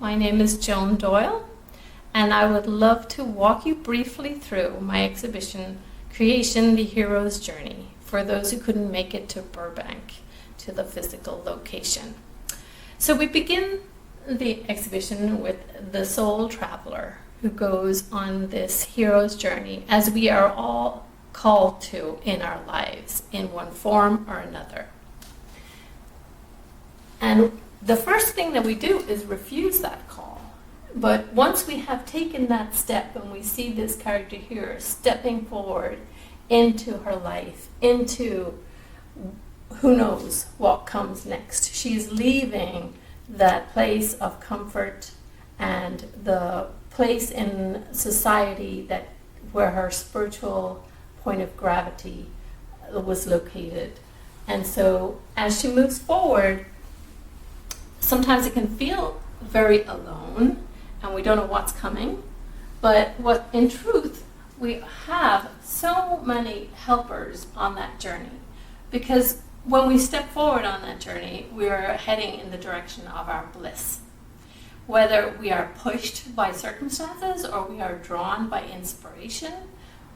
My name is Joan Doyle, and I would love to walk you briefly through my exhibition, Creation, the Hero's Journey, for those who couldn't make it to Burbank, to the physical location. So we begin the exhibition with the soul traveler who goes on this hero's journey, as we are all called to in our lives in one form or another. And the first thing that we do is refuse that call. But once we have taken that step and we see this character here stepping forward into her life, into who knows what comes next. She's leaving that place of comfort and the place in society that where her spiritual point of gravity was located. And so as she moves forward, sometimes it can feel very alone and we don't know what's coming. But what in truth, we have so many helpers on that journey, because when we step forward on that journey, we are heading in the direction of our bliss. Whether we are pushed by circumstances or we are drawn by inspiration,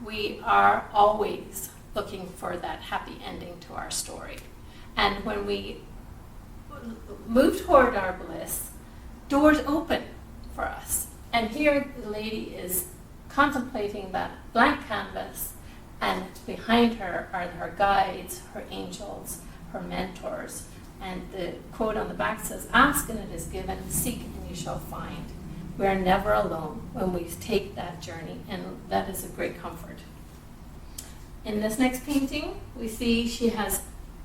we are always looking for that happy ending to our story. And when we move toward our bliss, doors open for us. And here the lady is contemplating that blank canvas, and behind her are her guides, her angels, her mentors. And the quote on the back says, "Ask and it is given, seek and you shall find." We are never alone when we take that journey, and that is a great comfort. In this next painting, we see she has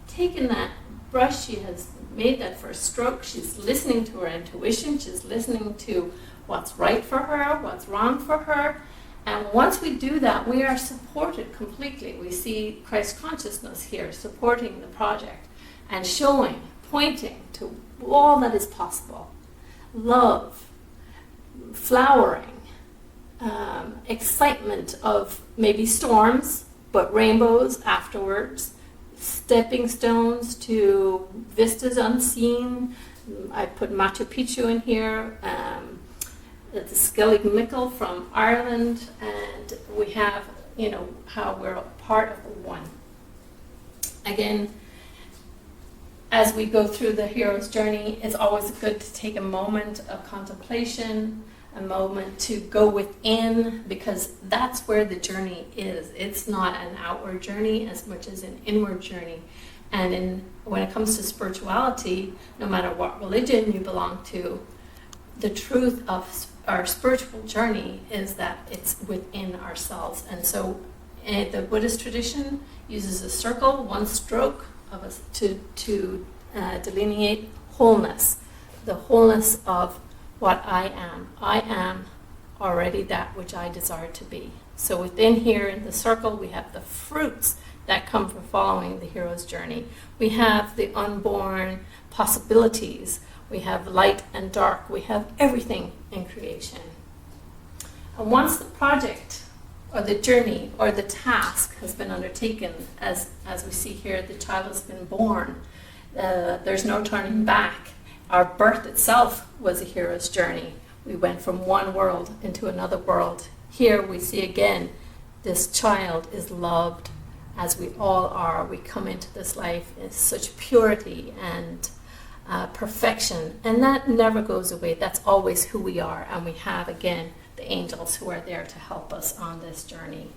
taken that brush, she has made that first stroke, she's listening to her intuition, she's listening to what's right for her, what's wrong for her. And once we do that, we are supported completely. We see Christ consciousness here supporting the project and showing, pointing to all that is possible. Love, flowering, excitement of maybe storms, but rainbows afterwards, stepping stones to vistas unseen. I put Machu Picchu in here, the Skellig Mickle from Ireland, and we have, how we're a part of the one. Again, as we go through the hero's journey, it's always good to take a moment of contemplation, a moment to go within, because that's where the journey is. It's not an outward journey as much as an inward journey. And when it comes to spirituality, no matter what religion you belong to, the truth of our spiritual journey is that it's within ourselves. And so the Buddhist tradition uses a circle, one stroke of to delineate wholeness, the wholeness of what I am. I am already that which I desire to be. So within here in the circle, we have the fruits that come from following the hero's journey. We have the unborn possibilities. We have light and dark. We have everything in creation. And once the project or the journey or the task has been undertaken, as we see here, the child has been born. There's no turning back. Our birth itself was a hero's journey. We went from one world into another world. Here we see again, this child is loved as we all are. We come into this life in such purity and perfection, and that never goes away. That's always who we are, and we have, again, the angels who are there to help us on this journey.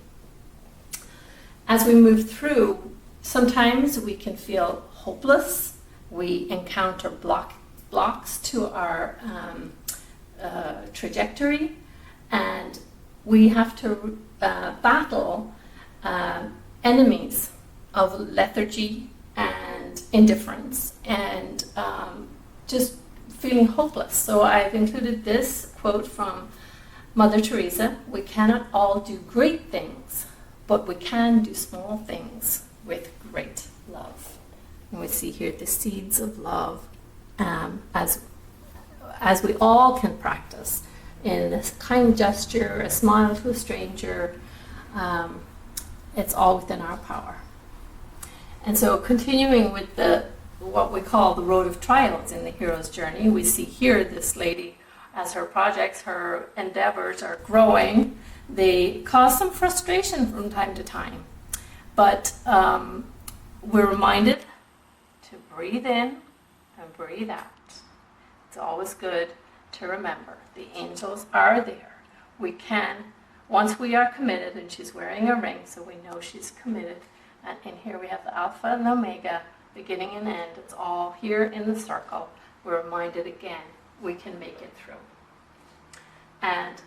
As we move through, sometimes we can feel hopeless. We encounter blocks to our trajectory, and we have to battle enemies of lethargy and indifference and just feeling hopeless. So I've included this quote from Mother Teresa: "We cannot all do great things, but we can do small things with great love." And we see here the seeds of love as we all can practice in a kind gesture, a smile to a stranger. It's all within our power. And so continuing with what we call the road of trials in the hero's journey, we see here this lady as her projects, her endeavors are growing, they cause some frustration from time to time. But we're reminded to breathe in and breathe out. It's always good to remember the angels are there. We can, once we are committed, and she's wearing a ring, so we know she's committed. And in here we have the Alpha and Omega, beginning and end. It's all here in the circle. We're reminded again, we can make it through. And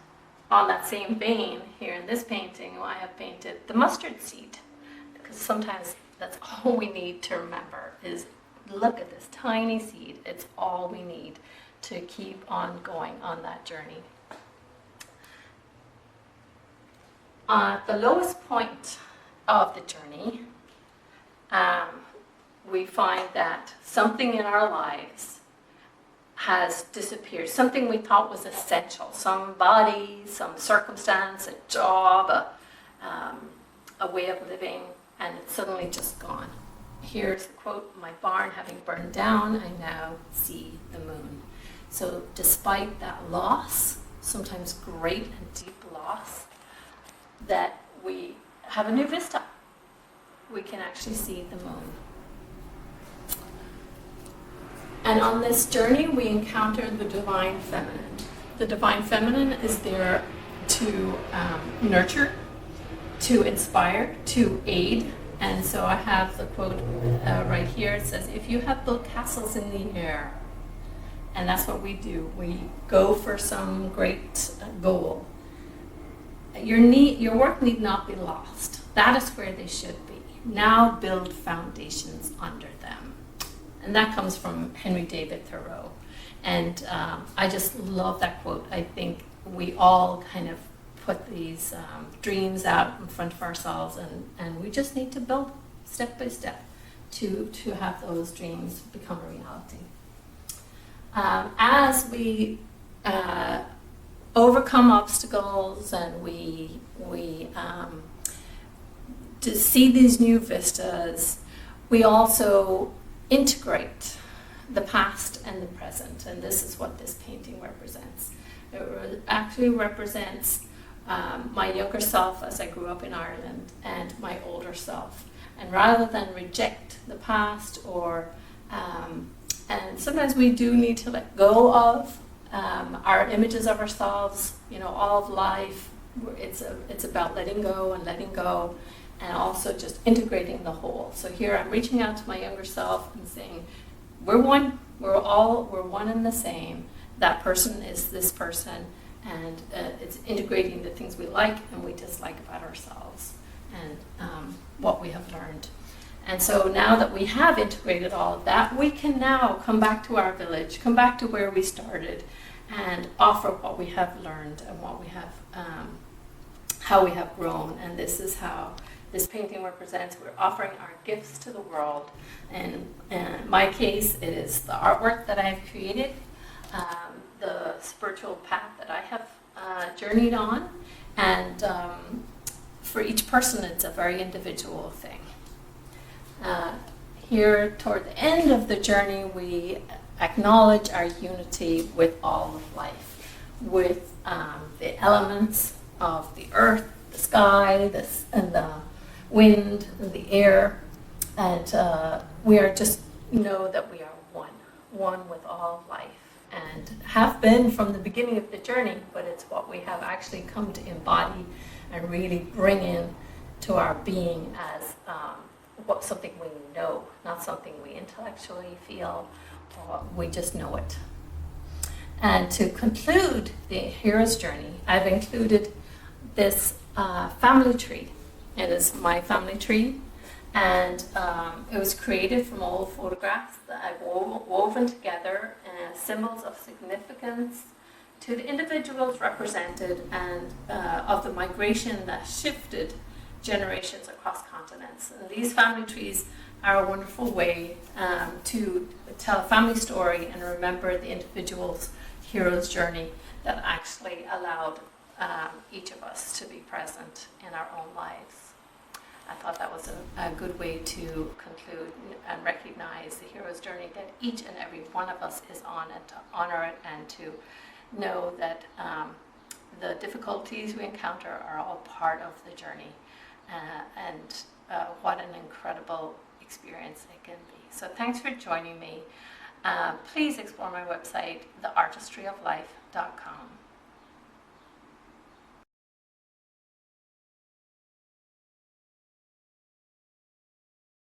on that same vein, here in this painting, I have painted the mustard seed. Because sometimes that's all we need to remember is look at this tiny seed. It's all we need to keep on going on that journey. At the lowest point of the journey, we find that something in our lives has disappeared. Something we thought was essential. Somebody, some circumstance, a job, a way of living, and it's suddenly just gone. Here's the quote, "My barn having burned down, I now see the moon." So despite that loss, sometimes great and deep loss, that we have a new vista. We can actually see the moon. And on this journey, we encounter the Divine Feminine. The Divine Feminine is there to nurture, to inspire, to aid. And so I have the quote right here. It says, "If you have built castles in the air," and that's what we do. We go for some great goal. Your work need not be lost. That is where they should be. Now build foundations under them. And that comes from Henry David Thoreau. And I just love that quote. I think we all kind of put these dreams out in front of ourselves, and we just need to build step by step to have those dreams become a reality. As we overcome obstacles and we to see these new vistas, we also integrate the past and the present, and this is what this painting represents. It actually represents my younger self as I grew up in Ireland and my older self. And rather than reject the past and sometimes we do need to let go of our images of ourselves, all of life. It's about letting go and also just integrating the whole. So here I'm reaching out to my younger self and saying, we're one, we're one and the same. That person is this person, and it's integrating the things we like and we dislike about ourselves and what we have learned. And so now that we have integrated all of that, we can now come back to our village, come back to where we started, and offer what we have learned and what we have, how we have grown. And this is how this painting represents. We're offering our gifts to the world. And in my case, it is the artwork that I have created, the spiritual path that I have journeyed on. And for each person, it's a very individual thing. Here, toward the end of the journey, we acknowledge our unity with all of life, with the elements of the earth, the sky, and the wind, and the air, and we are just know that we are one with all of life, and have been from the beginning of the journey, but it's what we have actually come to embody and really bring in to our being as something we know, not something we intellectually feel, or we just know it. And to conclude the hero's journey, I've included this family tree. It is my family tree, and it was created from old photographs that I've woven together as symbols of significance to the individuals represented and of the migration that shifted generations across continents. And these family trees are a wonderful way to tell a family story and remember the individual's hero's journey that actually allowed each of us to be present in our own lives. I thought that was a good way to conclude and recognize the hero's journey that each and every one of us is on, and to honor it and to know that the difficulties we encounter are all part of the journey, and what an incredible experience it can be. So thanks for joining me. Please explore my website, theArtistryofLife.com.